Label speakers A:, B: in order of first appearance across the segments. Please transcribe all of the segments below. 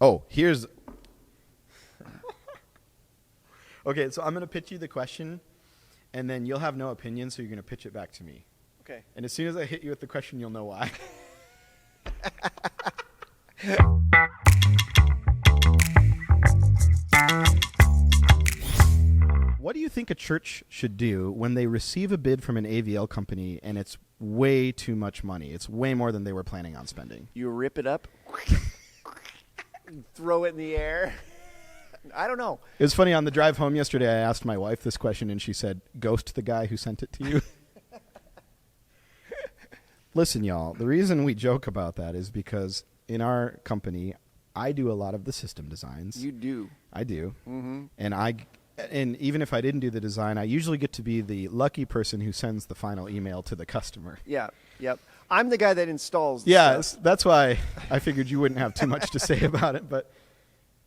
A: Oh, here's... Okay, so I'm going to pitch you the question, and then you'll have no opinion, so you're going to pitch it back to me.
B: Okay.
A: And as soon as I hit you with the question, you'll know why. What do you think a church should do when they receive a bid from an AVL company and it's way too much money? It's way more than they were planning on spending.
B: You rip it up, throw it in the air. I don't know.
A: It was funny, on the drive home yesterday, I asked my wife this question, and she said, ghost the guy who sent it to you. Listen, y'all, the reason we joke about that is because in our company, I do a lot of the system designs.
B: You do.
A: I do.
B: Mm-hmm.
A: And even if I didn't do the design, I usually get to be the lucky person who sends the final email to the customer.
B: Yeah. Yep. I'm the guy that installs the stuff.
A: That's why I figured you wouldn't have too much to say about it.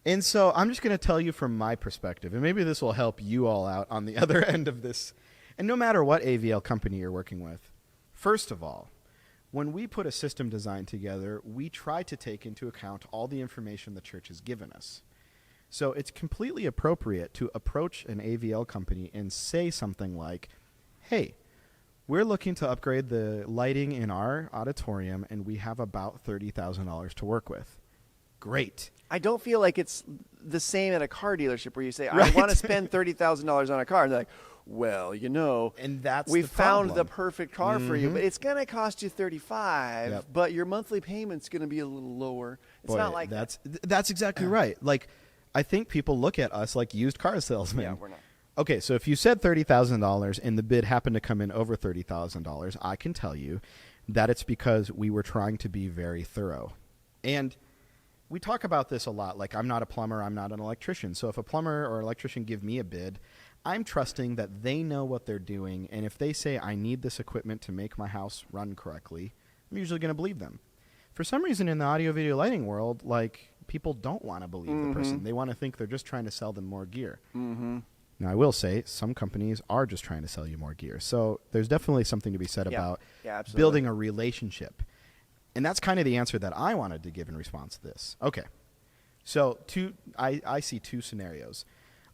A: And so I'm just going to tell you from my perspective, and maybe this will help you all out on the other end of this. And no matter what AVL company you're working with, first of all, when we put a system design together, we try to take into account all the information the church has given us. So it's completely appropriate to approach an AVL company and say something like, hey, we're looking to upgrade the lighting in our auditorium, and we have about $30,000 to work with. Great.
B: I don't feel like it's the same at a car dealership where you say,
A: Right.
B: I want to spend $30,000 on a car. And they're like, well,
A: and that's
B: we
A: the
B: found
A: problem.
B: the perfect car for you, but it's going to cost you $35,000,
A: Yep.
B: but your monthly payment's going to be a little lower. It's not like
A: that's exactly right. Like, I think people look at us like used car salesmen.
B: Yeah, we're not.
A: Okay, so if you said $30,000 and the bid happened to come in over $30,000, I can tell you that it's because we were trying to be very thorough. And we talk about this a lot. Like, I'm not a plumber, I'm not an electrician. So if a plumber or electrician give me a bid, I'm trusting that they know what they're doing. And if they say, I need this equipment to make my house run correctly, I'm usually going to believe them. For some reason in the audio-video lighting world, like, people don't want to believe the person. They want to think they're just trying to sell them more gear.
B: Mm-hmm.
A: Now, I will say some companies are just trying to sell you more gear. So there's definitely something to be said about building a relationship. And that's kind of the answer that I wanted to give in response to this. Okay. So I see two scenarios.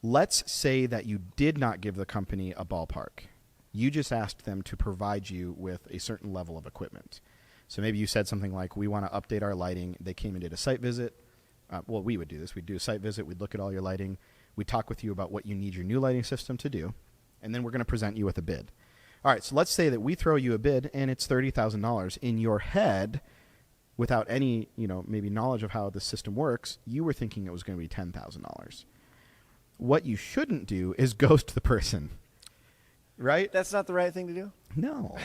A: Let's say that you did not give the company a ballpark. You just asked them to provide you with a certain level of equipment. So maybe you said something like, we want to update our lighting. They came and did a site visit. Well, we would do this. We'd do a site visit. We'd look at all your lighting. We'd talk with you about what you need your new lighting system to do. And then we're going to present you with a bid. All right, so let's say that we throw you a bid and it's $30,000. In your head, without any, maybe knowledge of how the system works, you were thinking it was going to be $10,000. What you shouldn't do is ghost the person, right?
B: That's not the right thing to do?
A: No.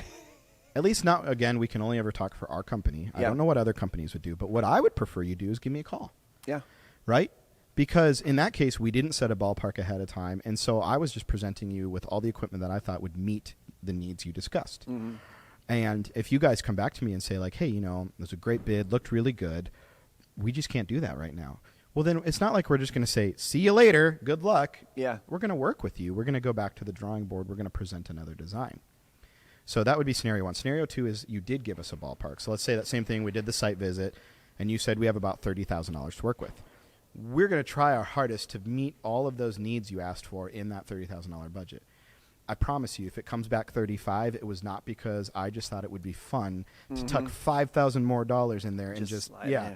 A: At least not, again, we can only ever talk for our company. I
B: Yeah.
A: don't know what other companies would do, but what I would prefer you do is give me a call.
B: Yeah.
A: Right? Because in that case, we didn't set a ballpark ahead of time, and so I was just presenting you with all the equipment that I thought would meet the needs you discussed.
B: Mm-hmm.
A: And if you guys come back to me and say, like, hey, it was a great bid, looked really good, we just can't do that right now. Well, then it's not like we're just going to say, see you later, good luck.
B: Yeah.
A: We're going to work with you. We're going to go back to the drawing board. We're going to present another design. So that would be scenario one. Scenario two is you did give us a ballpark. So let's say that same thing, we did the site visit, and you said we have about $30,000 to work with. We're going to try our hardest to meet all of those needs you asked for in that $30,000 budget. I promise you, if it comes back 35, it was not because I just thought it would be fun to tuck $5,000 more in there and just
B: slide,
A: yeah.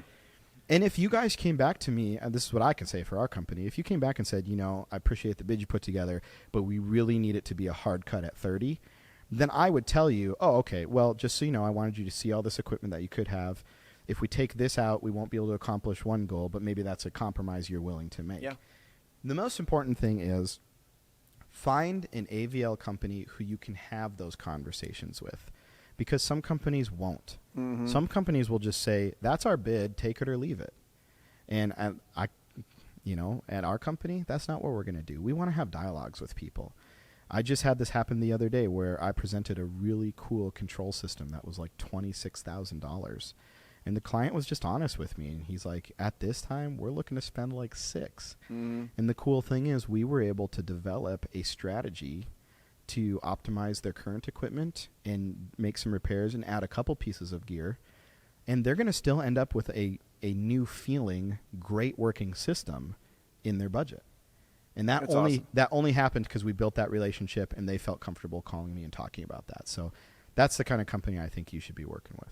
A: And if you guys came back to me, and this is what I can say for our company, if you came back and said, I appreciate the bid you put together, but we really need it to be a hard cut at 30, then I would tell you, oh, okay, well, just so you know, I wanted you to see all this equipment that you could have. If we take this out, we won't be able to accomplish one goal, but maybe that's a compromise you're willing to make.
B: Yeah.
A: The most important thing is find an AVL company who you can have those conversations with, because some companies won't.
B: Mm-hmm.
A: Some companies will just say, that's our bid, take it or leave it. And at our company, that's not what we're going to do. We want to have dialogues with people. I just had this happen the other day where I presented a really cool control system that was like $26,000. And the client was just honest with me. And he's like, at this time, we're looking to spend like $6,000.
B: Mm-hmm.
A: And the cool thing is we were able to develop a strategy to optimize their current equipment and make some repairs and add a couple pieces of gear. And they're going to still end up with a a new feeling, great working system in their budget. And that only happened because we built that relationship and they felt comfortable calling me and talking about that. So that's the kind of company I think you should be working with.